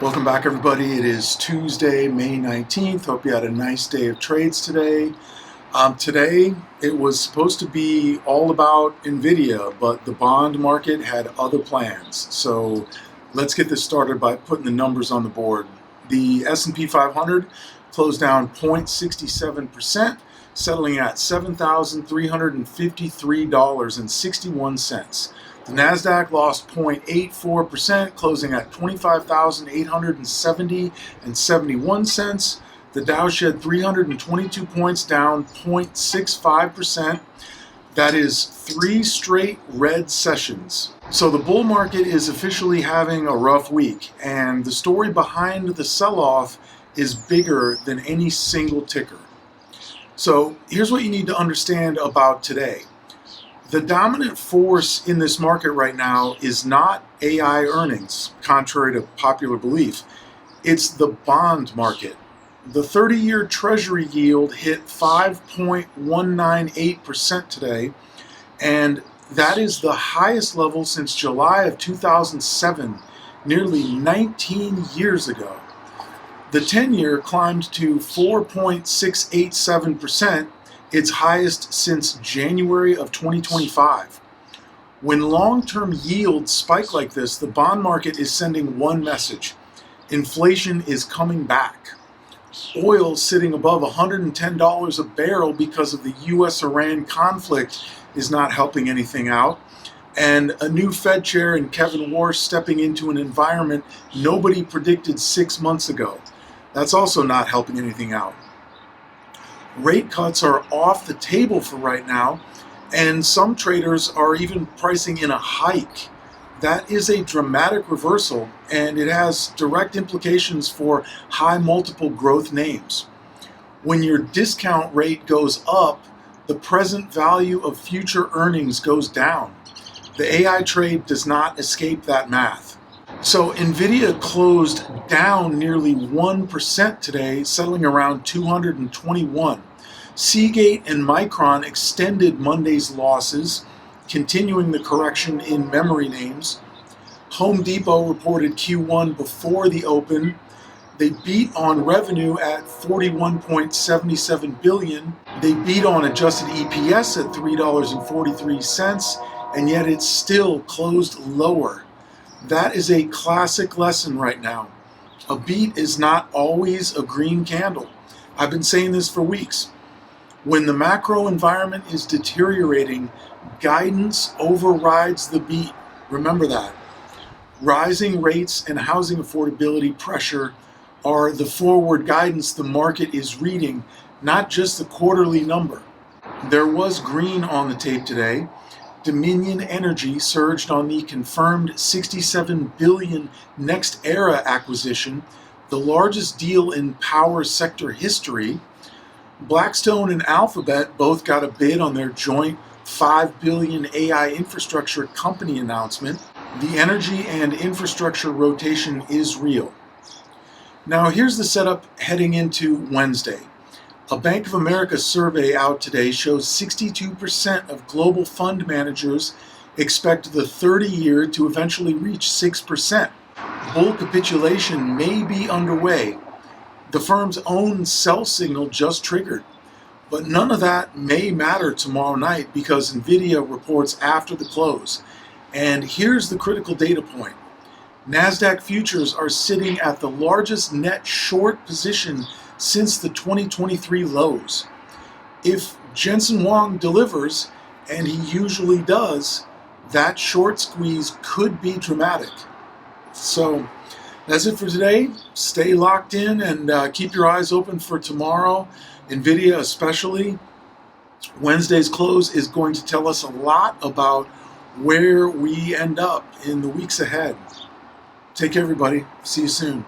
Welcome back, everybody. It is Tuesday, May 19th. Hope you had a nice day of trades today. Today, it was supposed to be all about Nvidia, but the bond market had other plans. So let's get this started by putting the numbers on the board. The S&P 500 closed down 0.67%, settling at $7,353.61. The Nasdaq lost 0.84%, closing at 25,870.71 cents. The Dow shed 322 points, down 0.65%. That is 3 straight red sessions. So the bull market is officially having a rough week, and the story behind the sell-off is bigger than any single ticker. So here's what you need to understand about today. The dominant force in this market right now is not AI earnings, contrary to popular belief. It's the bond market. The 30-year Treasury yield hit 5.198% today, and that is the highest level since July of 2007, nearly 19 years ago. The 10-year climbed to 4.687%, its highest since January of 2025. When long-term yields spike like this, the bond market is sending one message: inflation is coming back. Oil sitting above $110 a barrel because of the US-Iran conflict is not helping anything out. And a new Fed chair in Kevin Warsh stepping into an environment nobody predicted 6 months ago. That's also not helping anything out. Rate cuts are off the table for right now, and some traders are even pricing in a hike. That is a dramatic reversal, and it has direct implications for high multiple growth names. When your discount rate goes up, the present value of future earnings goes down. The AI trade does not escape that math. So Nvidia closed down nearly 1% today, settling around 221. Seagate and Micron extended Monday's losses, continuing the correction in memory names. Home Depot reported Q1 before the open. They beat on revenue at $41.77 billion. They beat on adjusted EPS at $3.43, and yet it's still closed lower. That is a classic lesson right now. A beat is not always a green candle. I've been saying this for weeks. When the macro environment is deteriorating, guidance overrides the beat. Remember that. Rising rates and housing affordability pressure are the forward guidance the market is reading, not just the quarterly number. There was green on the tape today. Dominion Energy surged on the confirmed $67 billion NextEra acquisition, the largest deal in power sector history. Blackstone and Alphabet both got a bid on their joint $5 billion AI infrastructure company announcement. The energy and infrastructure rotation is real. Now here's the setup heading into Wednesday. A Bank of America survey out today shows 62% of global fund managers expect the 30-year to eventually reach 6%. Bull capitulation may be underway. The firm's own sell signal just triggered. But none of that may matter tomorrow night because Nvidia reports after the close. And here's the critical data point. Nasdaq futures are sitting at the largest net short position since the 2023 lows. If Jensen Huang delivers, and he usually does, that short squeeze could be dramatic. So that's it for today. Stay locked in and keep your eyes open for tomorrow. Nvidia especially. Wednesday's close is going to tell us a lot about where we end up in the weeks ahead. Take care, everybody. See you soon.